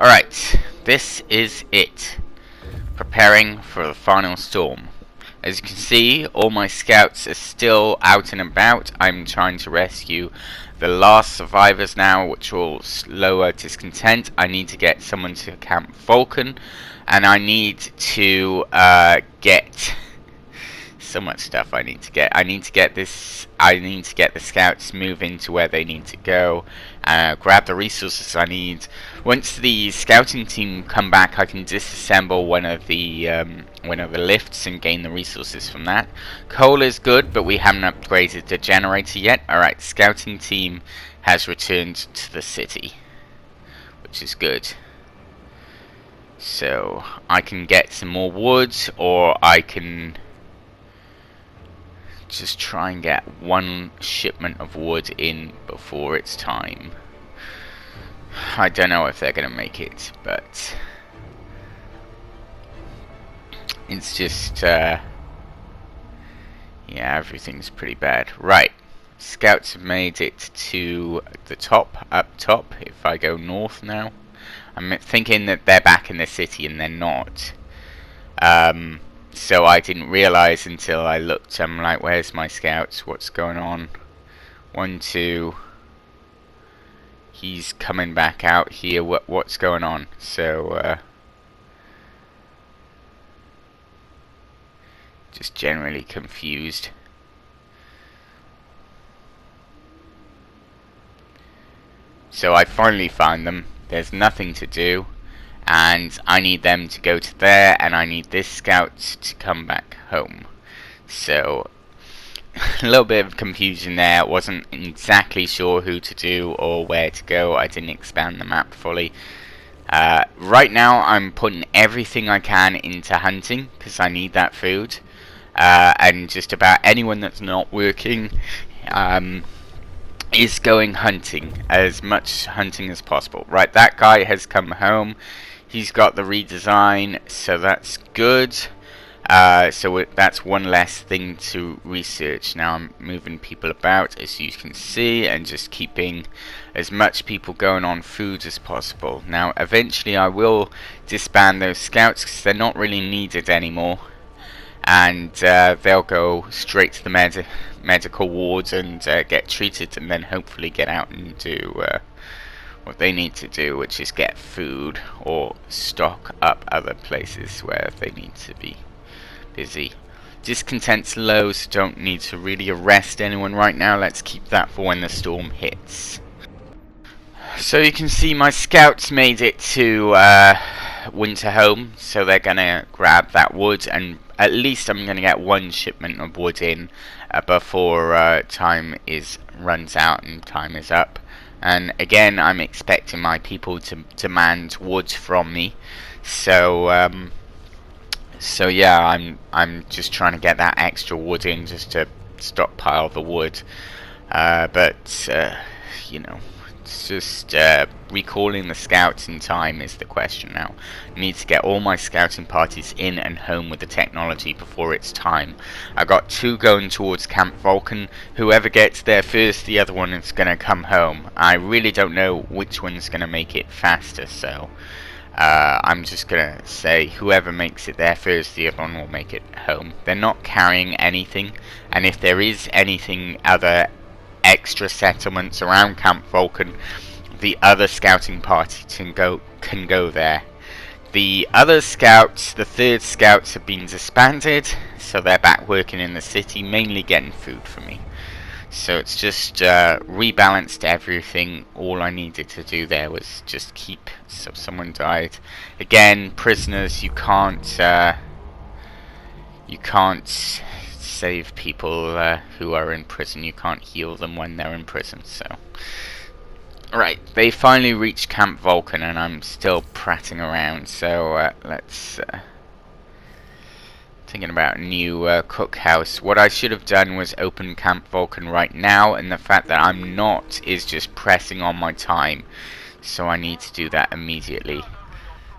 Alright, this is it. Preparing for the final storm. As you can see, all my scouts are still out and about. I'm trying to rescue the last survivors now, which will lower discontent. I need to get someone to Camp Vulcan, and I need to get so much stuff I need to get. I need to get the scouts moving to where they need to go. Grab the resources I need. Once the scouting team come back, I can disassemble one of the lifts and gain the resources from that. Coal is good, but we haven't upgraded the generator yet. Alright, scouting team has returned to the city, which is good. So I can get some more wood, or I can just try and get one shipment of wood in before it's time. I don't know if they're gonna make it, but it's just yeah, everything's pretty bad. Right, scouts have made it to the top, up top. If I go north now, I'm thinking that they're back in the city, and they're not. So I didn't realize until I looked. I'm like, where's my scouts? What's going on? 1, 2. He's coming back out here. What's going on? So just generally confused. So I finally found them. There's nothing to do, and I need them to go to there, and I need this scout to come back home. So a little bit of confusion there. Wasn't exactly sure who to do or where to go. I didn't expand the map fully. Right now I'm putting everything I can into hunting, because I need that food. And just about anyone that's not working is going hunting, as much hunting as possible. Right, that guy has come home. He's got the redesign, so that's good. So that's one less thing to research. Now I'm moving people about, as you can see, and just keeping as much people going on food as possible. Now eventually I will disband those scouts, because they're not really needed anymore, and they'll go straight to the medical wards and get treated, and then hopefully get out and do what they need to do, which is get food or stock up other places where they need to be busy. Discontent's low, so don't need to really arrest anyone right now. Let's keep that for when the storm hits. So you can see my scouts made it to winter home, so they're gonna grab that wood, and at least I'm gonna get one shipment of wood in before time runs out and time is up. And again, I'm expecting my people to demand wood from me. So so yeah, I'm just trying to get that extra wood in, just to stockpile the wood. But you know, it's just recalling the scouts in time is the question now. I need to get all my scouting parties in and home with the technology before it's time. I got 2 going towards Camp Vulcan. Whoever gets there first, the other one is going to come home. I really don't know which one's going to make it faster, so I'm just going to say whoever makes it there first, the other one will make it home. They're not carrying anything, and if there is anything, other extra settlements around Camp Vulcan, the other scouting party can go there. The other scouts, the 3rd scouts, have been disbanded, so they're back working in the city, mainly getting food for me. So it's just rebalanced everything. All I needed to do there was just keep. So someone died. Again, prisoners, you can't save people who are in prison. You can't heal them when they're in prison. So right, they finally reached Camp Vulcan, and I'm still prattling around. So let's thinking about a new cookhouse. What I should have done was open Camp Vulcan right now, and the fact that I'm not is just pressing on my time. So I need to do that immediately.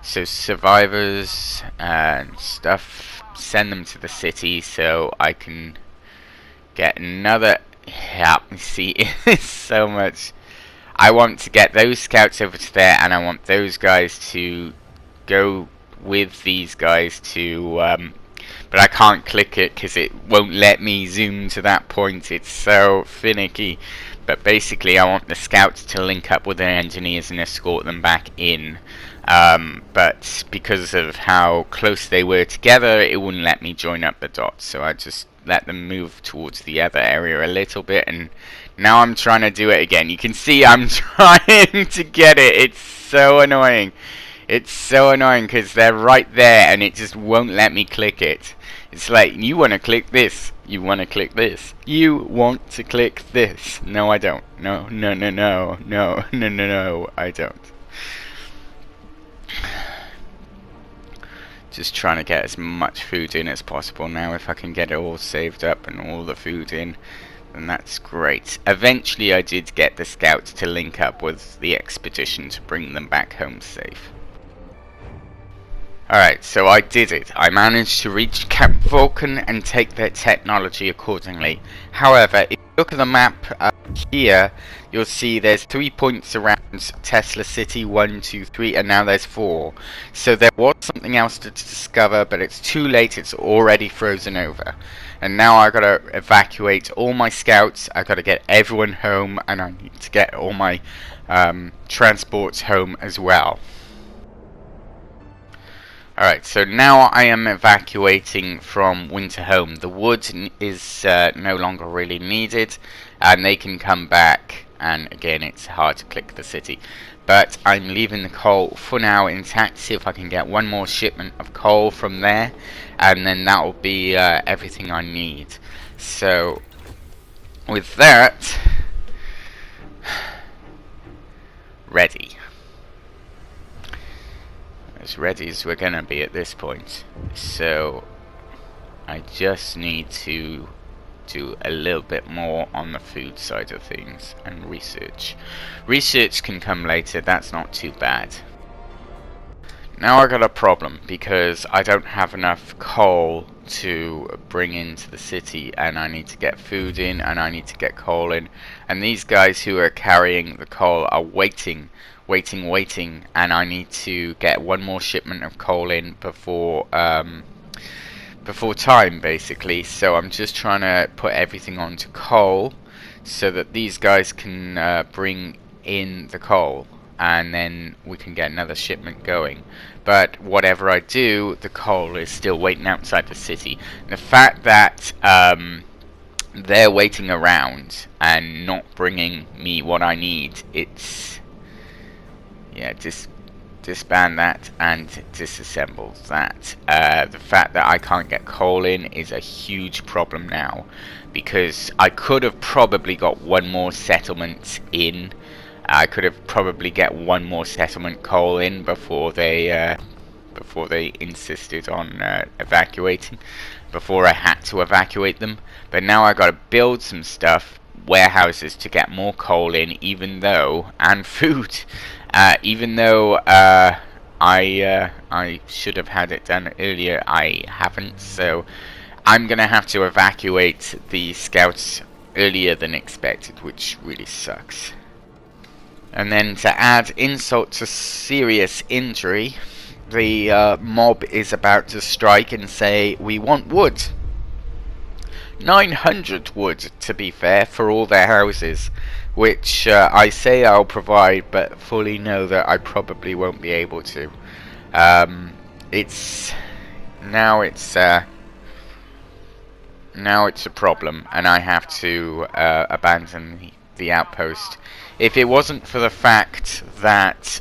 So survivors and stuff, send them to the city so I can get another. Yeah, see, it's so much. I want to get those scouts over to there, and I want those guys to go with these guys to but I can't click it because it won't let me zoom to that point. It's so finicky. But basically I want the scouts to link up with the engineers and escort them back in. But because of how close they were together, it wouldn't let me join up the dots, so I just let them move towards the other area a little bit, and now I'm trying to do it again. You can see I'm trying to get it. It's so annoying. It's so annoying because they're right there and it just won't let me click it. It's like, you want to click this, you want to click this, you want to click this. No, I don't. No, no, no, no, no, no, no, no, I don't. Just trying to get as much food in as possible now. If I can get it all saved up and all the food in, then that's great. Eventually I did get the scouts to link up with the expedition to bring them back home safe. Alright, so I did it. I managed to reach Camp Vulcan and take their technology accordingly. However, if you look at the map here, you'll see there's 3 points around Tesla City, 1, 2, 3, and now there's 4. So there was something else to discover, but it's too late, it's already frozen over. And now I gotta evacuate all my scouts, I gotta get everyone home, and I need to get all my transports home as well. Alright, so now I am evacuating from Winterhome. The wood is no longer really needed, and they can come back, and again it's hard to click the city. But I'm leaving the coal for now intact, see if I can get one more shipment of coal from there, and then that will be everything I need. So, with that, ready. As ready as we're gonna be at this point. So I just need to do a little bit more on the food side of things and research. Research can come later, that's not too bad. Now I got a problem because I don't have enough coal to bring into the city, and I need to get food in and I need to get coal in, and these guys who are carrying the coal are waiting, and I need to get one more shipment of coal in before time, basically. So I'm just trying to put everything onto coal so that these guys can bring in the coal, and then we can get another shipment going. But whatever I do, the coal is still waiting outside the city. The fact that they're waiting around and not bringing me what I need, it's... yeah, disband that and disassemble that. The fact that I can't get coal in is a huge problem now, because I could have probably got one more settlement in. I could have probably get one more settlement coal in before they insisted on evacuating, before I had to evacuate them. But now I gotta build some stuff, warehouses, to get more coal in, even though, and food, even though I should have had it done earlier. I haven't, so I'm gonna have to evacuate the scouts earlier than expected, which really sucks. And then to add insult to serious injury, the mob is about to strike and say, we want wood. 900 wood, to be fair, for all their houses, which I say I'll provide, but fully know that I probably won't be able to. Now it's a problem, and I have to abandon the outpost. If it wasn't for the fact that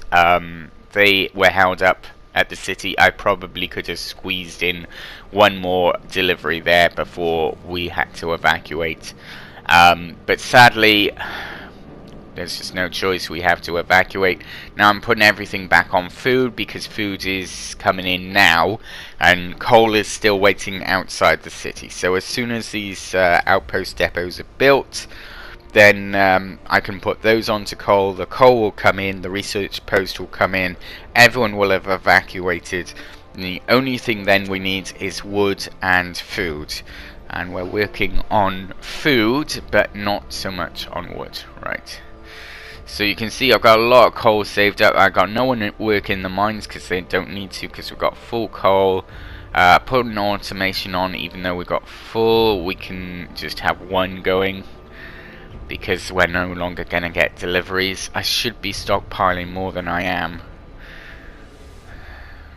they were held up at the city, I probably could have squeezed in one more delivery there before we had to evacuate. But sadly, there's just no choice, we have to evacuate. Now I'm putting everything back on food, because food is coming in now, and coal is still waiting outside the city. So as soon as these outpost depots are built, then I can put those onto coal. The coal will come in, the research post will come in, everyone will have evacuated, and the only thing then we need is wood and food. And we're working on food, but not so much on wood, right? So you can see I've got a lot of coal saved up. I got no one working the mines because they don't need to, because we've got full coal. Put an automation on, even though we've got full, we can just have one going because we're no longer going to get deliveries. I should be stockpiling more than I am.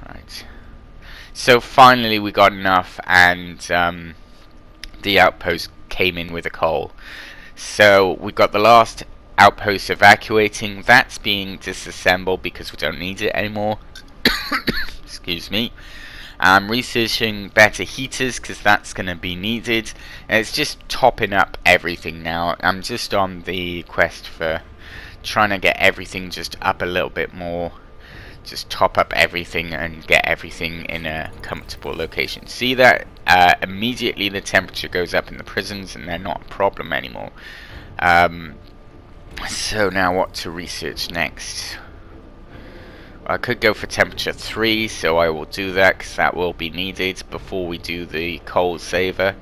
Right. So finally we got enough, and the outpost came in with the coal. So we got the last outpost evacuating. That's being disassembled because we don't need it anymore. Excuse me. I'm researching better heaters because that's going to be needed. And it's just topping up everything now. I'm just on the quest for trying to get everything just up a little bit more. Just top up everything and get everything in a comfortable location. See that? Immediately the temperature goes up in the prisons and they're not a problem anymore. So now what to research next? I could go for temperature 3, so I will do that because that will be needed before we do the coal saver.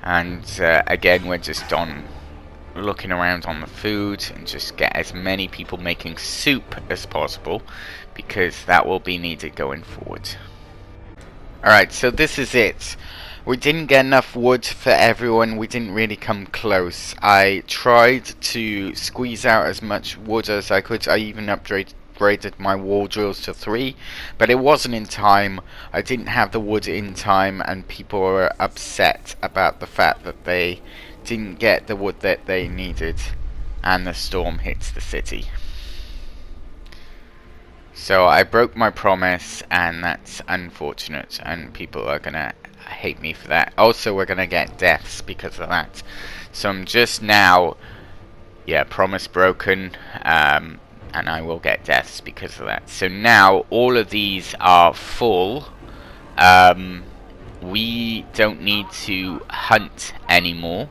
And again, we're just on looking around on the food and just get as many people making soup as possible because that will be needed going forward. Alright, so this is it. We didn't get enough wood for everyone. We didn't really come close. I tried to squeeze out as much wood as I could. I even upgraded my wall drills to 3, but it wasn't in time. I didn't have the wood in time, and people were upset about the fact that they didn't get the wood that they needed, and the storm hits the city. So I broke my promise, and that's unfortunate, and people are gonna hate me for that. Also, we're gonna get deaths because of that. So I'm just now, yeah, promise broken, and I will get deaths because of that. So now all of these are full. We don't need to hunt anymore,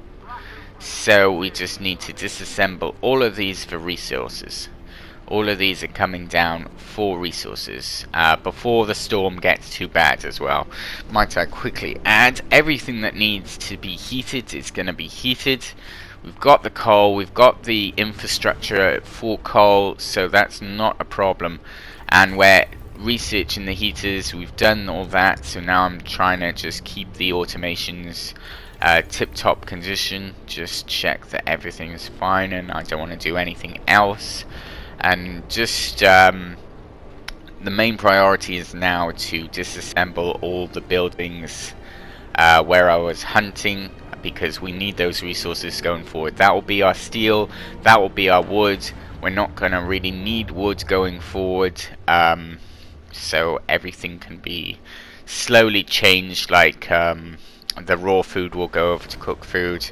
so we just need to disassemble all of these for resources. All of these are coming down for resources before the storm gets too bad as well. Might I quickly add, everything that needs to be heated is going to be heated. We've got the coal, we've got the infrastructure for coal, so that's not a problem. And we're researching the heaters, we've done all that, so now I'm trying to just keep the automations tip-top condition, just check that everything is fine and I don't want to do anything else. And just the main priority is now to disassemble all the buildings where I was hunting, because we need those resources going forward. That will be our steel, that will be our wood. We're not going to really need wood going forward, so everything can be slowly changed, like the raw food will go over to cooked food,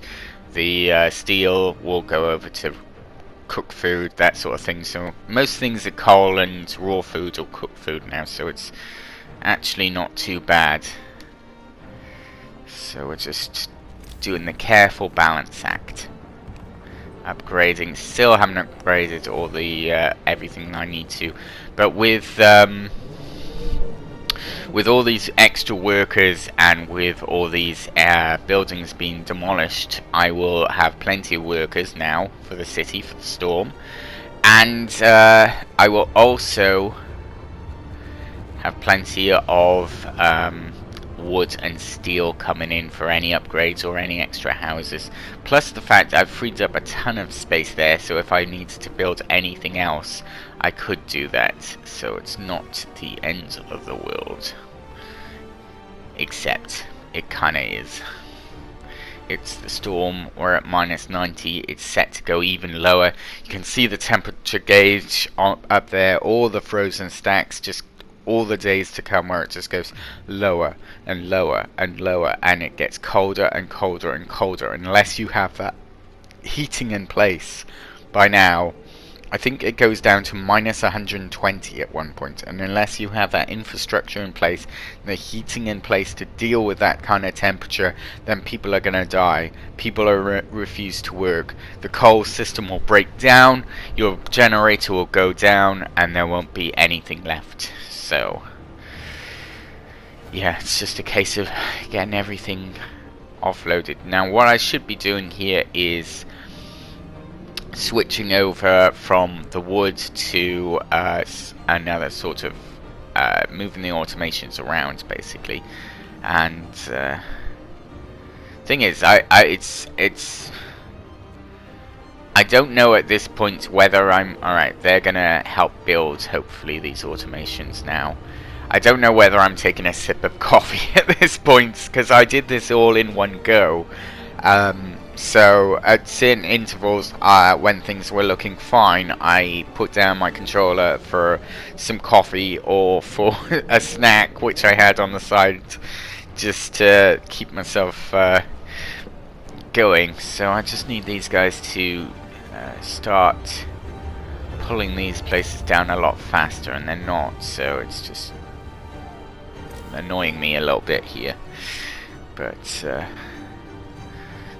the steel will go over to cooked food, that sort of thing. So most things are coal and raw food or cooked food now, so it's actually not too bad. So we're just doing the careful balance act. Upgrading, still haven't upgraded all the everything I need to, but with all these extra workers and with all these buildings being demolished, I will have plenty of workers now for the city, for the storm. And I will also have plenty of wood and steel coming in for any upgrades or any extra houses. Plus the fact I've freed up a ton of space there, so if I needed to build anything else, I could do that. So it's not the end of the world. Except it kinda is. It's the storm, we're at -90, it's set to go even lower. You can see the temperature gauge up there, all the frozen stacks, just all the days to come, where it just goes lower and lower and lower, and it gets colder and colder and colder unless you have that heating in place. By now I think it goes down to -120 at one point, and unless you have that infrastructure in place, the heating in place to deal with that kind of temperature, then people are going to die. People are refuse to work. The coal system will break down, your generator will go down, and there won't be anything left. So yeah, it's just a case of getting everything offloaded. Now what I should be doing here is switching over from the wood to another sort of moving the automations around, basically. And thing is, I don't know at this point whether alright, they're gonna help build, hopefully, these automations now. I don't know whether I'm taking a sip of coffee at this point, because I did this all in one go. So at certain intervals, when things were looking fine, I put down my controller for some coffee or for a snack, which I had on the side, just to keep myself going. So I just need these guys to start pulling these places down a lot faster, and they're not, so it's just annoying me a little bit here. But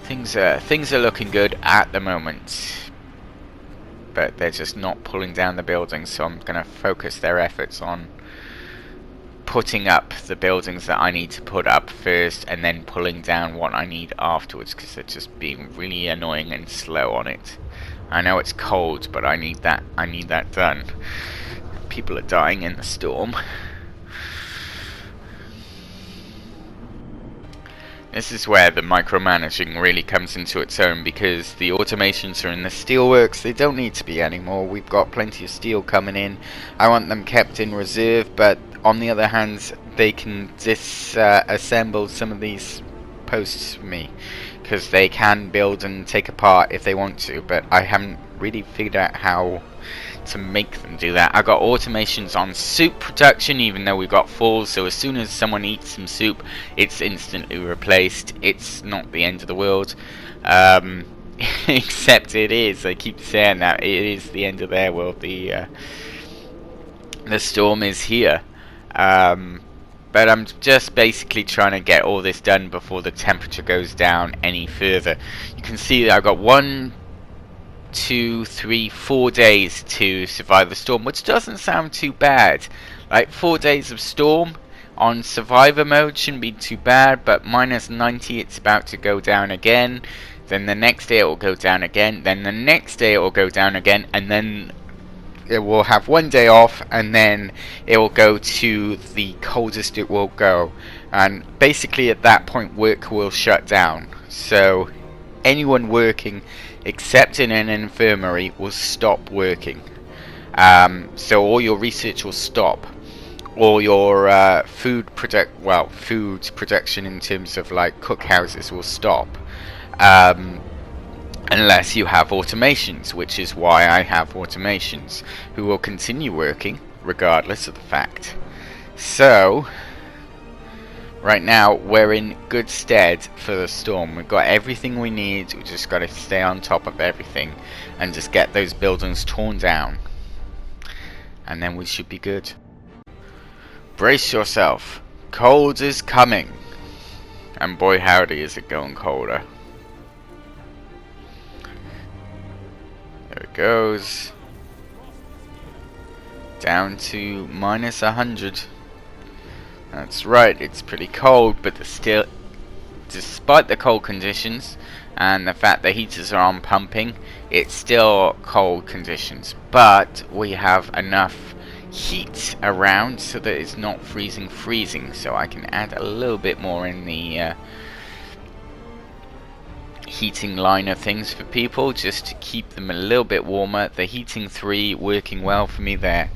things are looking good at the moment, but they're just not pulling down the buildings, so I'm gonna focus their efforts on putting up the buildings that I need to put up first, and then pulling down what I need afterwards, because they're just being really annoying and slow on it. I know it's cold, but I need that done. People are dying in the storm. This is where the micromanaging really comes into its own, because the automations are in the steelworks. They don't need to be anymore. We've got plenty of steel coming in. I want them kept in reserve, but on the other hand, they can disassemble some of these posts for me, because they can build and take apart if they want to, but I haven't really figured out how to make them do that. I got automations on soup production, even though we've got falls, so as soon as someone eats some soup, it's instantly replaced. It's not the end of the world, except it is. I keep saying that it is the end of their world. The storm is here, but I'm just basically trying to get all this done before the temperature goes down any further. You can see that I've got 1, 2, 3, 4 days to survive the storm, which doesn't sound too bad. Like, 4 days of storm on survivor mode shouldn't be too bad, but minus 90, it's about to go down again. Then the next day it will go down again. Then the next day it will go down again, and then it will have 1 day off, and then it will go to the coldest it will go. And basically at that point work will shut down. So anyone working except in an infirmary will stop working. So all your research will stop. All your food production in terms of like cookhouses will stop. Unless you have automations, which is why I have automations, who will continue working regardless of the fact. So right now we're in good stead for the storm. We've got everything we need. We just got to stay on top of everything and just get those buildings torn down, and then we should be good. Brace yourself, cold is coming, and boy howdy is it going colder. There it goes. Down to minus 100. That's right, it's pretty cold, but still, despite the cold conditions and the fact the heaters are on pumping, it's still cold conditions. But we have enough heat around so that it's not freezing, so I can add a little bit more in the heating line of things for people, just to keep them a little bit warmer. The heating 3 working well for me there.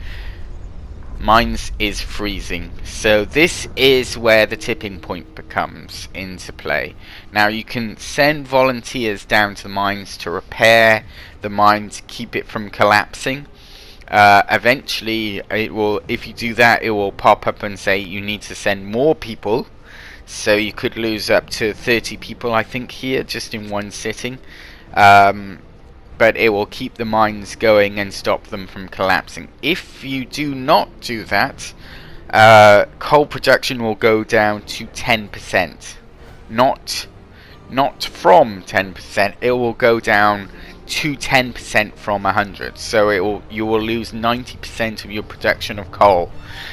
Mine's is freezing, so this is where the tipping point comes into play. Now you can send volunteers down to the mines to repair the mine to keep it from collapsing. Eventually it will, if you do that, it will pop up and say you need to send more people. So you could lose up to 30 people, I think, here, just in one sitting. But it will keep the mines going and stop them from collapsing. If you do not do that, coal production will go down to 10%. Not from 10%, it will go down to 10% from 100. So you will lose 90% of your production of coal,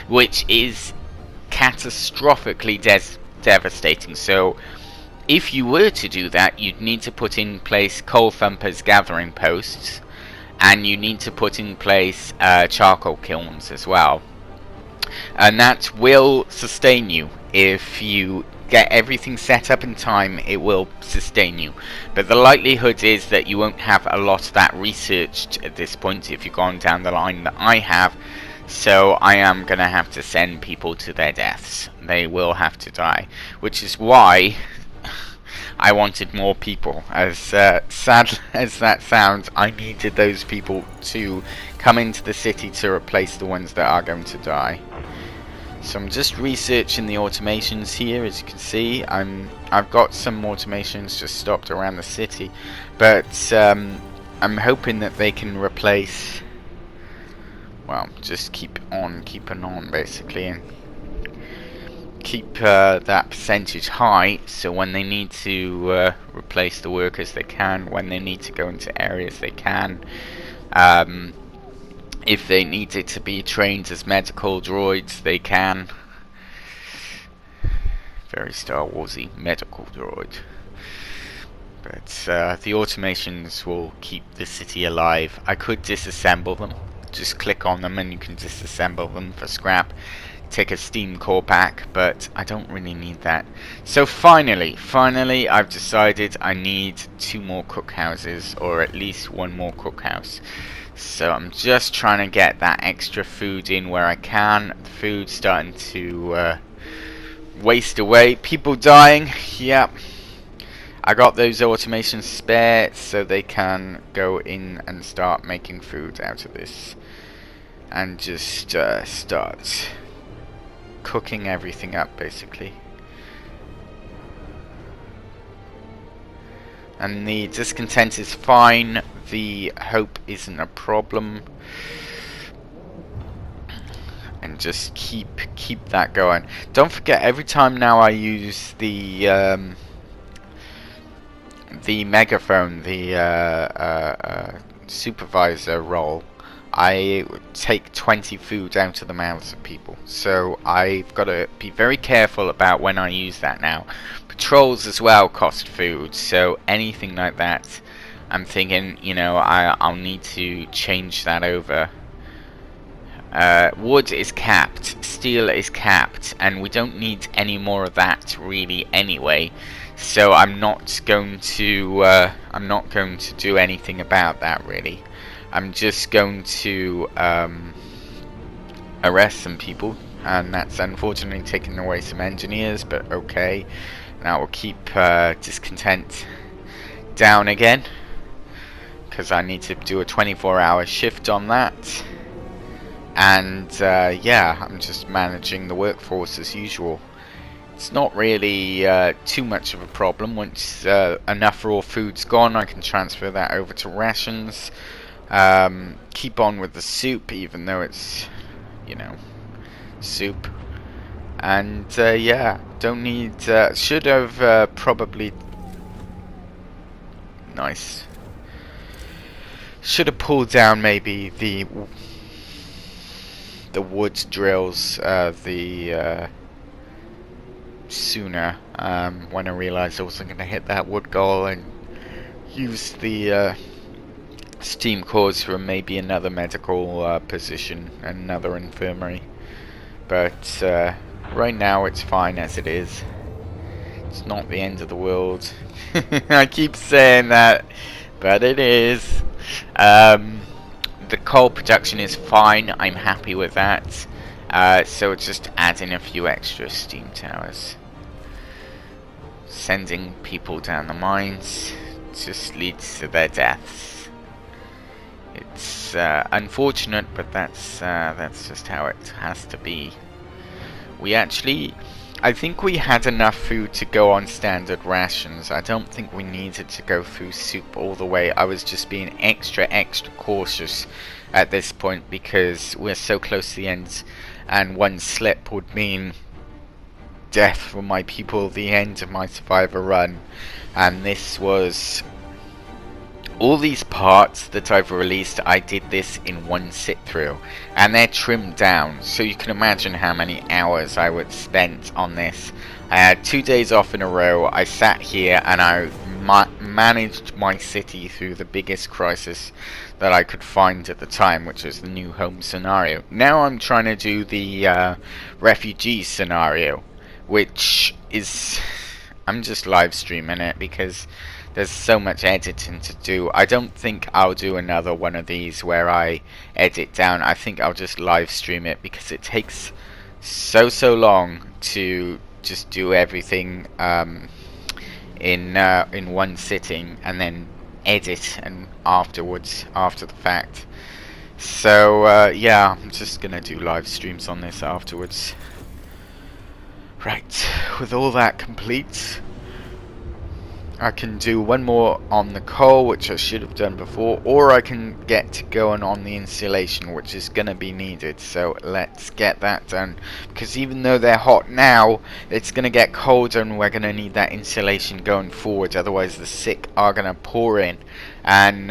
which is catastrophically devastating. So if you were to do that, you'd need to put in place coal thumpers gathering posts, and you need to put in place charcoal kilns as well, and that will sustain you. If you get everything set up in time, it will sustain you, but the likelihood is that you won't have a lot of that researched at this point if you've gone down the line that I have. So I am gonna have to send people to their deaths. They will have to die, which is why I wanted more people. As sad as that sounds, I needed those people to come into the city to replace the ones that are going to die. So I'm just researching the automations here. As you can see, I've got some automations just stopped around the city, but I'm hoping that they can replace, well, just keep on keeping on basically, and keep that percentage high, so when they need to replace the workers they can, when they need to go into areas they can, if they need it to be trained as medical droids they can. Very Star Warsy, medical droid. But the automations will keep the city alive. I could disassemble them. Just click on them and you can disassemble them for scrap. Take a steam core pack, but I don't really need that. So finally I've decided I need 2 more cookhouses, or at least 1 more cookhouse. So I'm just trying to get that extra food in where I can. The food's starting to waste away. People dying, yep. I got those automations spare so they can go in and start making food out of this. And just start cooking everything up basically. And the discontent is fine, the hope isn't a problem, and just keep that going. Don't forget, every time now I use the megaphone, the supervisor role, I take 20 food out of the mouths of people. So I've got to be very careful about when I use that now. Patrols as well cost food, so anything like that, I'm thinking, you know, I'll need to change that over. Wood is capped, steel is capped, and we don't need any more of that really anyway. So I'm not going to do anything about that really. I'm just going to arrest some people, and that's unfortunately taking away some engineers, but okay. Now we'll keep discontent down again, because I need to do a 24-hour shift on that. And yeah, I'm just managing the workforce as usual. It's not really too much of a problem. Once enough raw food's gone, I can transfer that over to rations. Keep on with the soup, even though it's, you know, soup. And yeah, don't need, should have probably, nice, should have pulled down maybe the wood drills sooner, when I realized I wasn't going to hit that wood goal, and used the steam cores for maybe another medical position, another infirmary. But right now it's fine as it is. It's not the end of the world. I keep saying that, but it is. The coal production is fine. I'm happy with that. So it's just adding a few extra steam towers. Sending people down the mines just leads to their deaths. It's unfortunate, but that's just how it has to be. I think we had enough food to go on standard rations. I don't think we needed to go through soup all the way. I was just being extra cautious at this point, because we're so close to the end, and one slip would mean death for my people, the end of my survivor run. And this was All these parts that I've released, I did this in one sit through, and they're trimmed down, so you can imagine how many hours I would spend on this. I had 2 days off in a row. I sat here and I managed my city through the biggest crisis that I could find at the time, which was the new home scenario. Now I'm trying to do the refugee scenario, which is... I'm just live streaming it because there's so much editing to do. I don't think I'll do another one of these where I edit down. I think I'll just live stream it because it takes so long to just do everything in one sitting and then edit and afterwards, after the fact. So yeah, I'm just gonna do live streams on this afterwards. Right, with all that complete, I can do one more on the coal, which I should have done before, or I can get going on the insulation, which is going to be needed. So let's get that done, because even though they're hot now, it's going to get colder and we're going to need that insulation going forward, otherwise the sick are going to pour in, and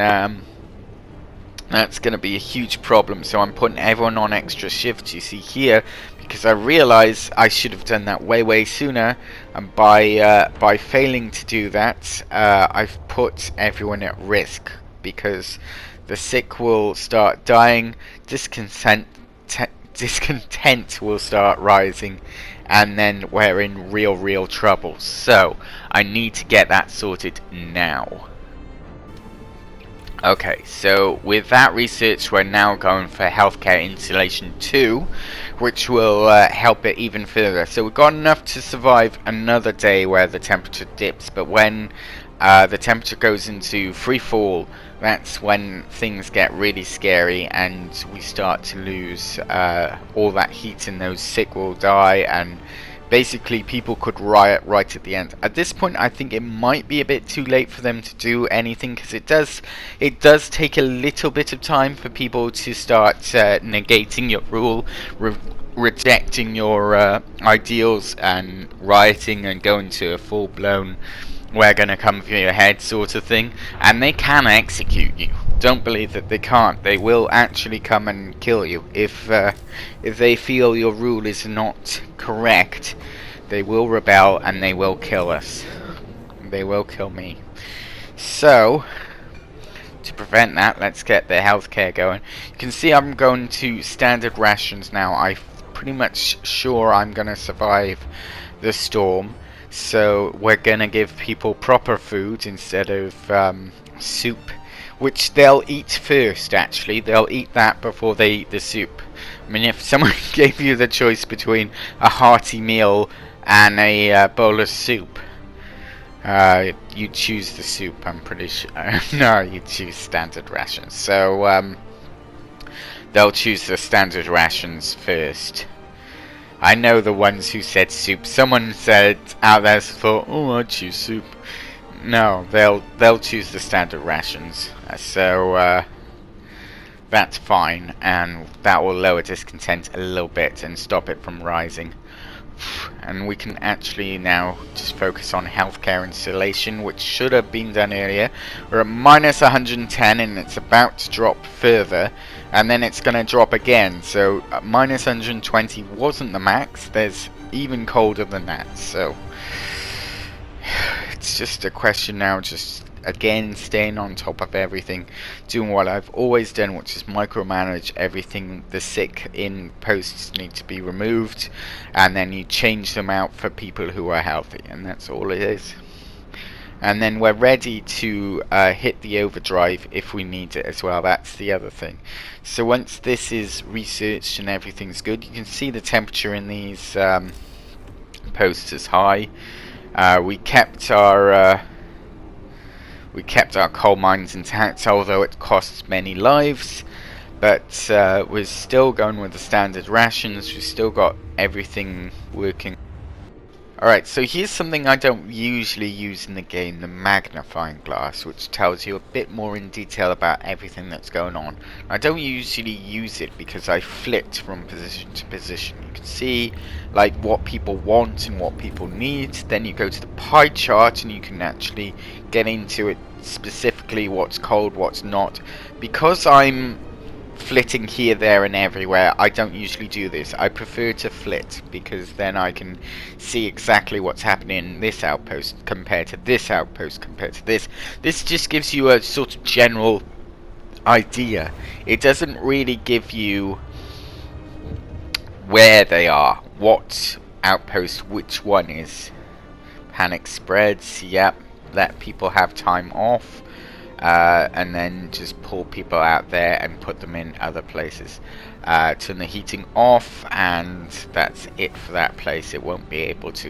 that's going to be a huge problem. So I'm putting everyone on extra shifts, you see here, because I realise I should have done that way sooner, and by failing to do that, I've put everyone at risk, because the sick will start dying, discontent will start rising, and then we're in real trouble. So I need to get that sorted now. Okay, so with that research, we're now going for healthcare insulation 2, which will help it even further. So we've got enough to survive another day where the temperature dips, but when the temperature goes into free fall, that's when things get really scary and we start to lose all that heat, and those sick will die, and basically people could riot right at the end. At this point I think it might be a bit too late for them to do anything, because it does take a little bit of time for people to start negating your rule, rejecting your ideals, and rioting and going to a full-blown we're gonna come for your head sort of thing, and they can execute you. Don't believe that they can't. They will actually come and kill you if they feel your rule is not correct. They will rebel and they will kill us. They will kill me. So to prevent that, let's get the healthcare going. You can see I'm going to standard rations now. I'm pretty much sure I'm gonna survive the storm. So we're gonna give people proper food instead of soup, which they'll eat first. Actually, they'll eat that before they eat the soup. I mean, if someone gave you the choice between a hearty meal and a bowl of soup, you'd choose the soup, I'm pretty sure. No, you'd choose standard rations. So they'll choose the standard rations first. I know the ones who said soup. Someone said out there thought, oh, I'd choose soup. No, they'll choose the standard rations. So that's fine, and that will lower discontent a little bit and stop it from rising. And we can actually now just focus on healthcare installation, which should have been done earlier. We're at minus 110 and it's about to drop further, and then it's going to drop again. So minus 120 wasn't the max. There's even colder than that. So it's just a question now, just again staying on top of everything, doing what I've always done, which is micromanage everything. The sick in posts need to be removed, and then you change them out for people who are healthy, and that's all it is. And then we're ready to hit the overdrive if we need it as well. That's the other thing. So once this is researched and everything's good, you can see the temperature in these posts is high. We kept our coal mines intact, although it costs many lives. But we're still going with the standard rations. We've still got everything working. Alright, so here's something I don't usually use in the game, the magnifying glass, which tells you a bit more in detail about everything that's going on. I don't usually use it because I flipped from position to position. You can see like what people want and what people need. Then you go to the pie chart and you can actually get into it specifically, what's cold, what's not. Because I'm flitting here, there and everywhere, I don't usually do this. I prefer to flit because then I can see exactly what's happening in this outpost compared to this outpost compared to this. This just gives you a sort of general idea. It doesn't really give you where they are, what outpost which one is. Panic spreads, yep, let people have time off. And then just pull people out there and put them in other places. Turn the heating off, and that's it for that place. It won't be able to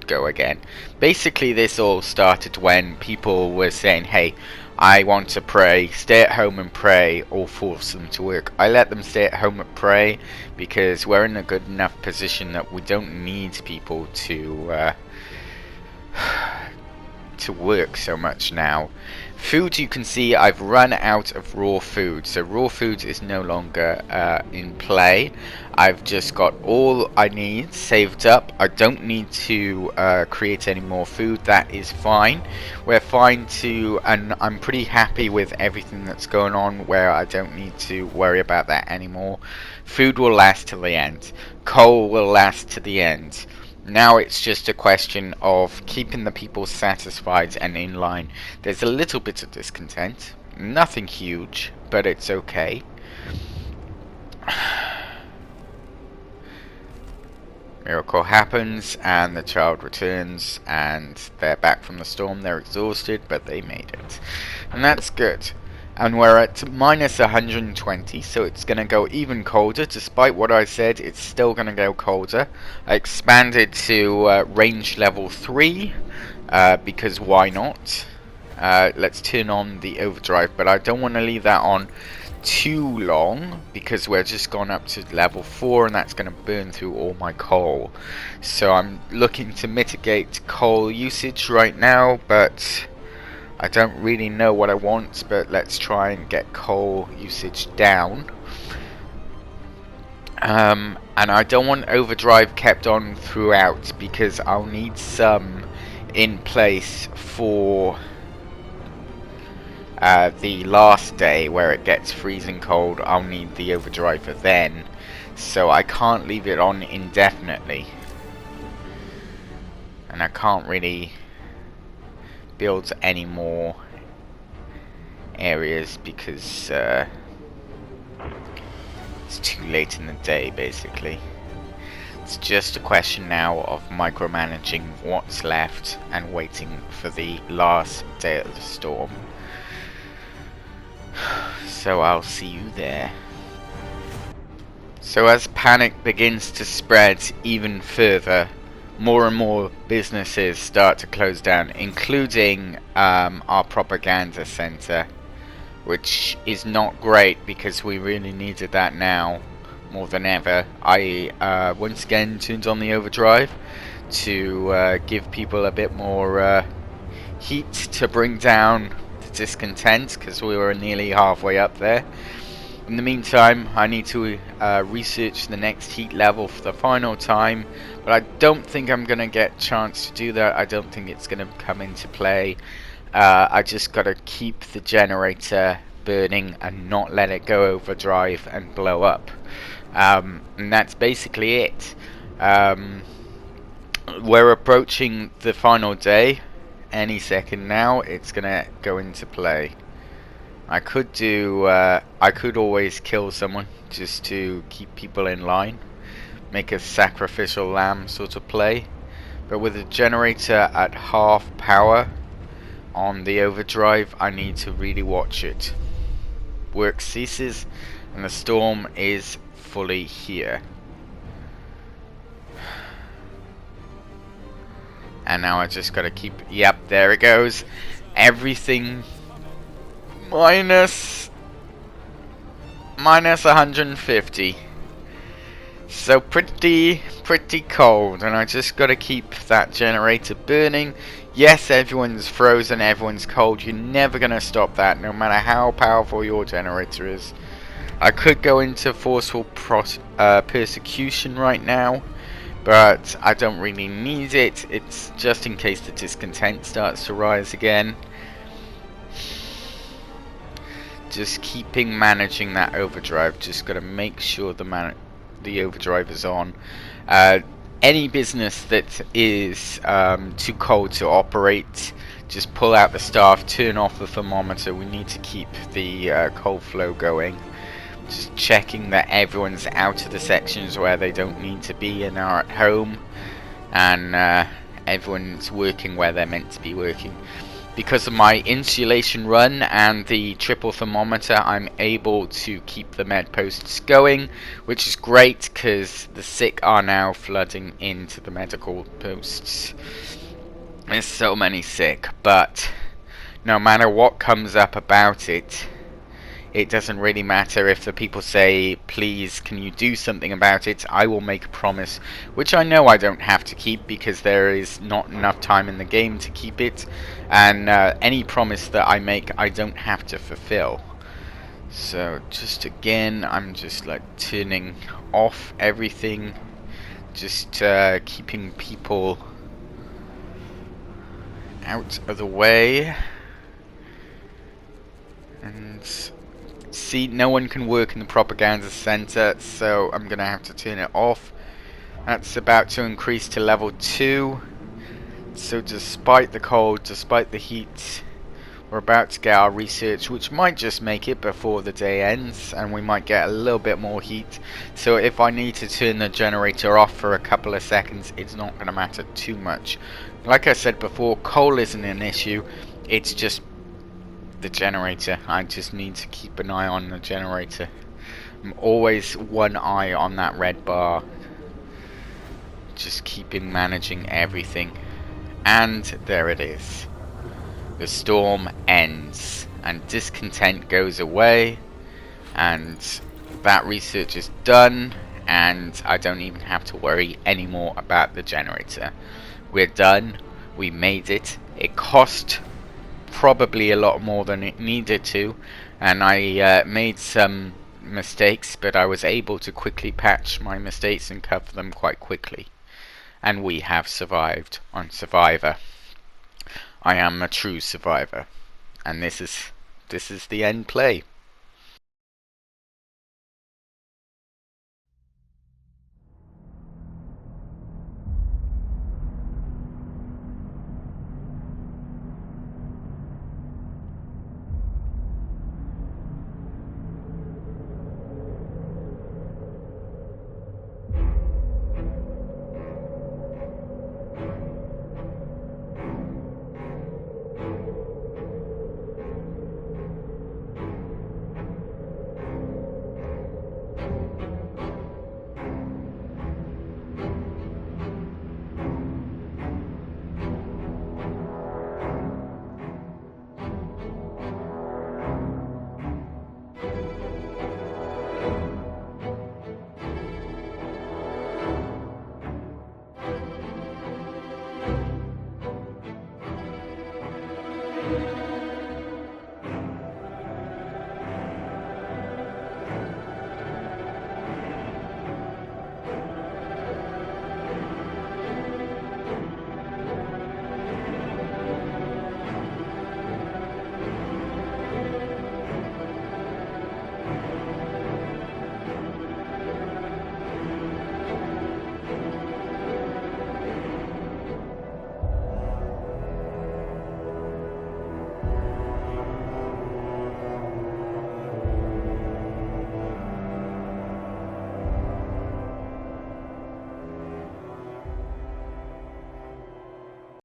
go again. Basically, this all started when people were saying, hey, I want to pray, stay at home and pray, or force them to work. I let them stay at home and pray because we're in a good enough position that we don't need people to work so much now. Food, you can see I've run out of raw food, so raw food is no longer in play. I've just got all I need saved up. I don't need to create any more food. That is fine. We're fine to, and I'm pretty happy with everything that's going on where I don't need to worry about that anymore. Food will last till the end. Coal will last to the end. Now it's just a question of keeping the people satisfied and in line. There's a little bit of discontent. Nothing huge, but it's okay. Miracle happens and the child returns and they're back from the storm. They're exhausted, but they made it. And that's good. And we're at minus 120, so it's going to go even colder. Despite what I said, it's still going to go colder. I expanded to range level 3, because why not? Let's turn on the overdrive, but I don't want to leave that on too long, because we're just gone up to level 4, and that's going to burn through all my coal. So I'm looking to mitigate coal usage right now, but I don't really know what I want, but let's try and get coal usage down. And I don't want overdrive kept on throughout because I'll need some in place for the last day where it gets freezing cold. I'll need the overdrive for then, so I can't leave it on indefinitely. And I can't really build any more areas because it's too late in the day, basically. It's just a question now of micromanaging what's left and waiting for the last day of the storm. So I'll see you there. So as panic begins to spread even further, more and more businesses start to close down, including our propaganda center, which is not great because we really needed that now more than ever. I once again turned on the overdrive to give people a bit more heat to bring down the discontent, because we were nearly halfway up there. In the meantime, I need to research the next heat level for the final time, but I don't think I'm going to get a chance to do that. I don't think it's going to come into play. I just got to keep the generator burning and not let it go overdrive and blow up. And that's basically it. We're approaching the final day. Any second now, it's going to go into play. I could do, I could always kill someone just to keep people in line, make a sacrificial lamb sort of play, but with the generator at half power on the overdrive, I need to really watch it. Work ceases and the storm is fully here. And now I just gotta keep, yep, there it goes. Everything minus 150. So pretty cold, and I just gotta keep that generator burning. Yes, everyone's frozen, everyone's cold. You're never gonna stop that, no matter how powerful your generator is. I could go into forceful persecution right now, but I don't really need it. It's just in case the discontent starts to rise again. Just keeping managing that overdrive. Just gotta make sure the overdrive is on. Any business that is too cold to operate, just pull out the staff, turn off the thermometer. We need to keep the cold flow going. Just checking that everyone's out of the sections where they don't need to be and are at home, and everyone's working where they're meant to be working. Because of my insulation run and the triple thermometer, I'm able to keep the med posts going, which is great because the sick are now flooding into the medical posts. There's so many sick, but no matter what comes up about it, it doesn't really matter if the people say, please, can you do something about it? I will make a promise, which I know I don't have to keep because there is not enough time in the game to keep it. And any promise that I make, I don't have to fulfill. So just again, I'm just like turning off everything. Just keeping people out of the way. And see, no one can work in the propaganda center, so I'm gonna have to turn it off. That's about to increase to level 2. So despite the cold, despite the heat, we're about to get our research, which might just make it before the day ends, and we might get a little bit more heat. So if I need to turn the generator off for a couple of seconds, it's not gonna matter too much. Like I said before, coal isn't an issue, it's just the generator. I just need to keep an eye on the generator. I'm always one eye on that red bar, just keeping managing everything. And there it is. The storm ends and discontent goes away, and that research is done, and I don't even have to worry anymore about the generator. We're done. We made it. It cost probably a lot more than it needed to, and I made some mistakes, but I was able to quickly patch my mistakes and cover them quite quickly, and we have survived on Survivor. I am a true survivor, and this is the end play.